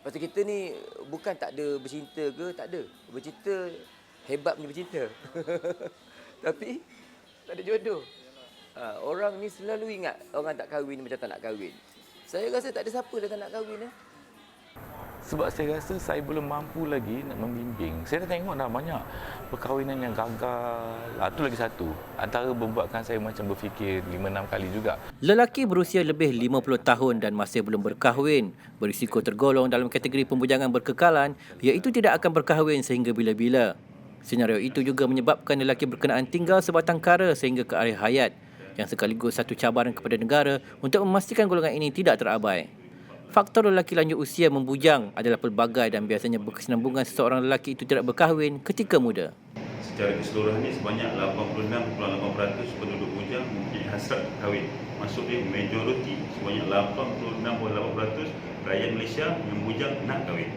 Pasal kita ni bukan tak ada bercinta ke, tak ada. Bercinta, hebat punya bercinta. Tapi tak ada jodoh. Orang ni selalu ingat orang tak kahwin macam tak nak kahwin. Saya rasa tak ada siapa dah tak nak kahwin. Sebab saya rasa saya belum mampu lagi nak membimbing. Saya dah tengok dah banyak perkahwinan yang gagal. Itu lagi satu. Antara membuatkan saya macam berfikir 5-6 kali juga. Lelaki berusia lebih 50 tahun dan masih belum berkahwin berisiko tergolong dalam kategori pembujangan berkekalan, iaitu tidak akan berkahwin sehingga bila-bila. Senario itu juga menyebabkan lelaki berkenaan tinggal sebatang kara sehingga ke akhir hayat, yang sekaligus satu cabaran kepada negara untuk memastikan golongan ini tidak terabai. Faktor lelaki lanjut usia membujang adalah pelbagai dan biasanya berkesinambungan seseorang lelaki itu tidak berkahwin ketika muda. Secara keseluruhannya sebanyak 86.8% penduduk bujang mempunyai hasrat kahwin. Maksudnya majoriti sebanyak 86.8% rakyat Malaysia yang bujang nak kahwin.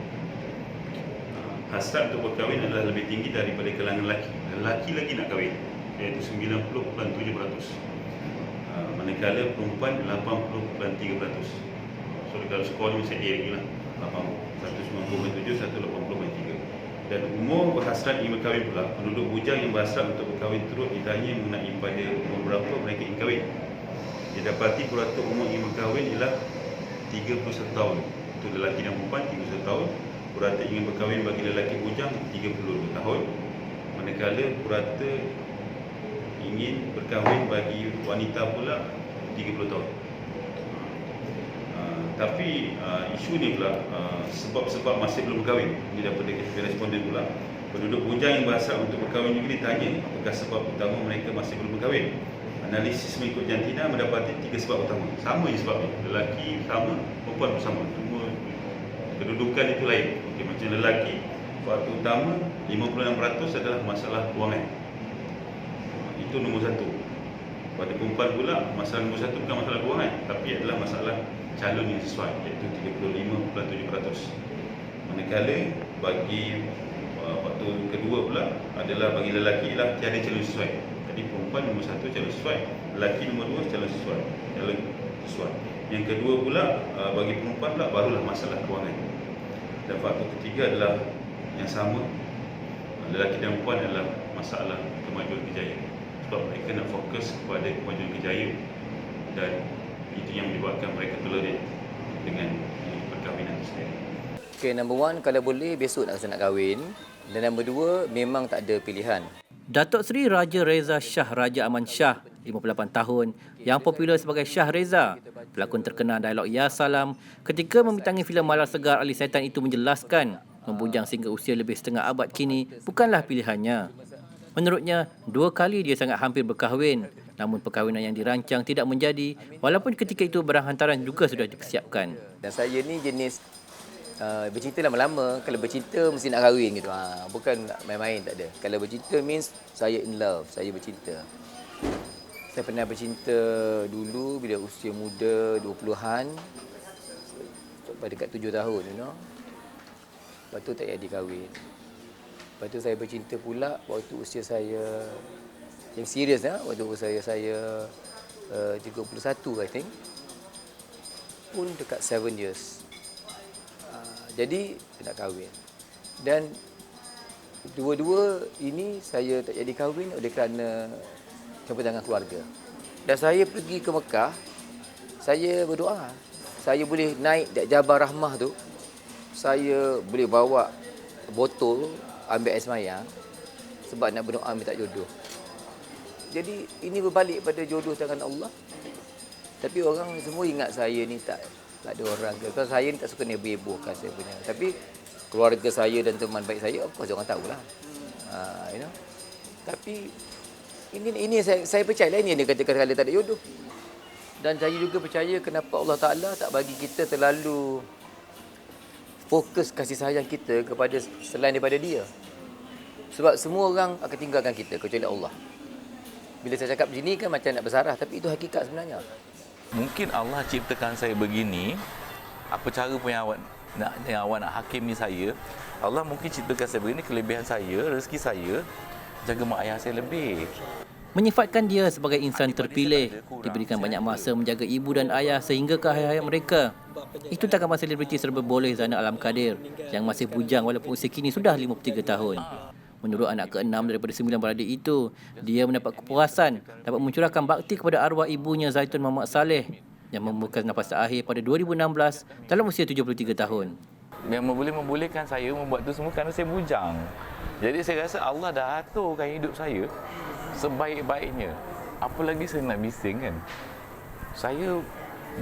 Hasrat untuk berkahwin adalah lebih tinggi daripada kalangan lelaki. Lelaki lagi nak kahwin, iaitu 90.7%. Manakala perempuan 80.3%. So kalau skor ni mesti A lagi lah, 190.7, 180.3. Dan umur berhasrat ingin berkahwin pula, penduduk bujang yang berhasrat untuk berkahwin turut ditanya mengenai pada umur berapa mereka ingin kahwin. Didapati purata umur ingin berkahwin ialah 31 tahun untuk lelaki dan perempuan, 31 tahun. Purata ingin berkahwin bagi lelaki bujang 32 tahun. Manakala purata ingin berkahwin bagi wanita pula 30 tahun. Tapi isu ni pula sebab-sebab masih belum berkahwin. Ini daripada responden pula. Penduduk bujang yang berhasrat untuk berkahwin juga ditanya apakah sebab utama mereka masih belum berkahwin. Analisis mengikut jantina mendapati 3 sebab utama. Sama je sebabnya. Lelaki sama, perempuan pun sama. Cuma kedudukan itu lain. Okey, macam lelaki, faktor utama 56% adalah masalah kewangan. Itu nombor satu. Pada perempuan pula, masalah nombor satu bukan masalah kewangan, tapi adalah masalah calon yang sesuai, iaitu 35.7%. Manakala bagi faktor kedua pula adalah bagi lelaki ialah tiada calon sesuai. Jadi perempuan nombor satu calon sesuai, lelaki nombor dua calon sesuai. Yang kedua pula bagi perempuan pula barulah masalah kewangan. Dan faktor ketiga adalah yang sama, lelaki dan perempuan adalah masalah kemajuan kejayaan. Sebab mereka nak fokus kepada kemajuan kejayaan, dan itu yang menyebabkan mereka tolerate dengan perkahwinan itu sendiri. Okay, number one, kalau boleh besok nak rasa nak kahwin. Dan number dua, memang tak ada pilihan. Datuk Seri Raja Reza Shah Raja Aman Shah, 58 tahun, yang popular sebagai Shah Reza, pelakon terkenal dialog Ya Salam, ketika membintangi filem Malar Segar Ali Saitan itu menjelaskan, membujang sehingga usia lebih setengah abad kini bukanlah pilihannya. Menurutnya, 2 kali dia sangat hampir berkahwin, namun perkahwinan yang dirancang tidak menjadi, walaupun ketika itu barang hantaran juga sudah dipersiapkan. Dan saya ni jenis bercinta lama-lama. Kalau bercinta mesti nak kahwin gitu. Bukan nak main-main, tak ada. Kalau bercinta means saya in love, saya bercinta. Saya pernah bercinta dulu bila usia muda 20-an. Sampai dekat 7 tahun, you know. Lepas tu tak jadi kahwin. Lepas tu saya bercinta pula waktu usia saya yang serius, waktu usia saya 31, I think. Pun dekat 7 years. Jadi nak kahwin. Dan dua-dua ini saya tak jadi kahwin oleh kerana campur tangan keluarga. Dan saya pergi ke Mekah, saya berdoa. Saya boleh naik Jabal Rahmah tu. Saya boleh bawa botol, ambil air semayang sebab nak berdoa minta jodoh. Jadi ini berbalik pada jodoh tangan Allah. Tapi orang semua ingat saya ni tak ada orang ke. Kalau saya ni tak suka heboh-hebohkan saya punya. Tapi keluarga saya dan teman baik saya, of course orang tahulah. You know. Tapi ini saya percaya ini yang dia katakan kalau tak ada jodoh. Dan saya juga percaya kenapa Allah Ta'ala tak bagi kita terlalu fokus kasih sayang kita kepada selain daripada dia. Sebab semua orang akan tinggalkan kita kecuali Allah. Bila saya cakap begini kan macam nak bersarah, tapi itu hakikat sebenarnya. Mungkin Allah ciptakan saya begini, apa cara pun yang awak nak hakimi saya, Allah mungkin ciptakan saya begini, kelebihan saya, rezeki saya, jaga mak ayah saya lebih. Menyifatkan dia sebagai insan terpilih, diberikan banyak masa menjaga ibu dan ayah sehingga ke akhir hayat mereka. Itu takkan selebriti serba boleh Zainal Alam Kadir yang masih bujang walaupun usia kini sudah 53 tahun. Menurut anak ke-6 daripada 9 beradik itu, dia mendapat kepuasan dapat mencurahkan bakti kepada arwah ibunya Zaitun Muhammad Saleh yang membuka nafas akhir pada 2016 dalam usia 73 tahun. Yang membolehkan saya membuat itu semua kerana saya bujang. Jadi saya rasa Allah dah aturkan hidup saya sebaik-baiknya. Apa lagi saya nak bising kan? Saya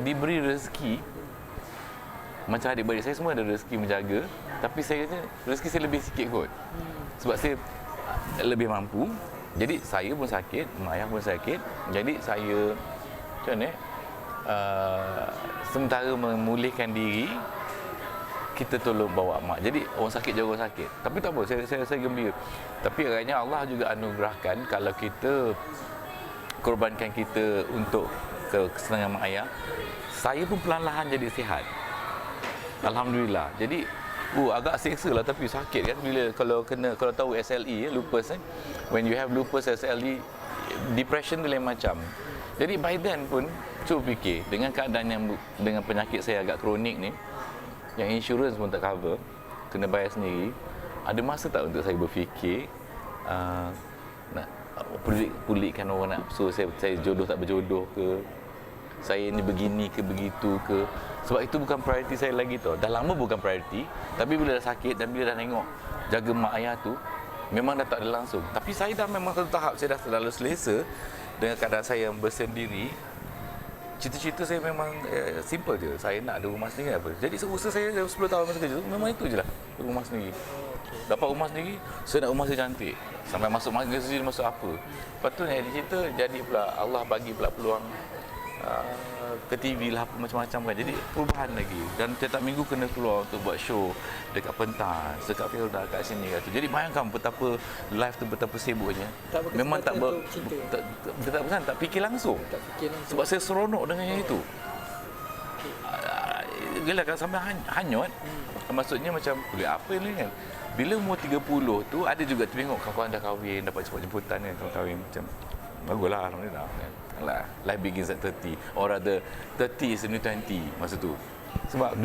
diberi rezeki, macam adik-beradik saya semua ada rezeki menjaga, tapi saya kata rezeki saya lebih sikit kot. Sebab saya lebih mampu. Jadi saya pun sakit, mak ayah pun sakit. Jadi saya macam mana? Sementara memulihkan diri, kita tolong bawa mak. Jadi orang sakit jaga orang sakit. Tapi tak apa, saya gembira. Tapi agaknya Allah juga anugerahkan kalau kita korbankan kita untuk kesenangan mak ayah. Saya pun perlahan-lahan jadi sihat. Alhamdulillah. Jadi agak seksa lah tapi sakit kan bila kalau tahu SLE lupus when you have lupus SLE depression tu lain macam. Jadi by then pun cuba fikir dengan keadaan yang dengan penyakit saya agak kronik ni yang insurans pun tak cover, kena bayar sendiri, ada masa tak untuk saya berfikir nak pulihkan orang nak saya jodoh tak berjodoh ke, saya ni begini ke begitu ke. Sebab itu bukan prioriti saya lagi tau. Dah lama bukan prioriti, tapi bila dah sakit dan bila dah tengok jaga mak ayah tu, memang dah tak ada langsung. Tapi saya dah memang satu tahap, saya dah terlalu selesa dengan keadaan saya yang bersendiri. Cita-cita saya memang simple je. Saya nak ada rumah sendiri apa. Jadi usaha saya 10 tahun masa kerja tu, memang itu je lah. Rumah sendiri. Dapat rumah sendiri, saya nak rumah saya cantik. Sampai masuk magazine sendiri, masuk apa. Lepas tu yang cerita, jadi pula Allah bagi pula peluang ke TV lah macam-macam kan. Jadi perubahan lagi. Dan setiap minggu kena keluar untuk buat show dekat Pentas, dekat Felda, kat sini kat tu. Jadi bayangkan betapa live tu betapa sibuknya. Memang tak tak fikir langsung. Sebab saya seronok dengan yang itu. Gila kan sampai hanyut. Maksudnya macam kulit apa ni kan. Bila umur 30 tu ada juga tengok kawan-kawan dah kahwin, dapat cepat jemputan kan, kahwin macam baguslah alhamdulillah kan. Life begins at 30 or rather 30 is the new 20 masa tu. Sebab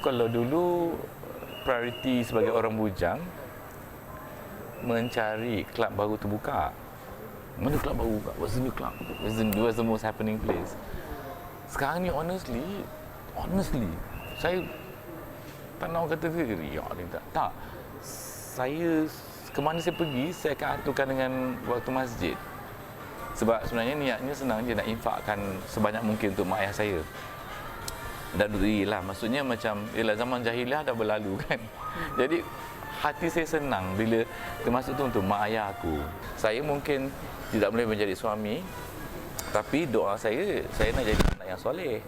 kalau dulu priority sebagai orang bujang mencari kelab baru terbuka. Mana kelab baru buka? What's the new club? What's the most happening place? Sekarang ni honestly saya tak nak kata riak ni tak. Saya kemana saya pergi saya akan aturkan dengan waktu masjid. Sebab sebenarnya niatnya senang je nak infakkan sebanyak mungkin untuk mak ayah saya. Dan dirilah, maksudnya macam ialah zaman jahiliah dah berlalu kan. Jadi hati saya senang bila termasuk tu untuk mak ayah aku. Saya mungkin tidak boleh menjadi suami, tapi doa saya nak jadi anak yang soleh.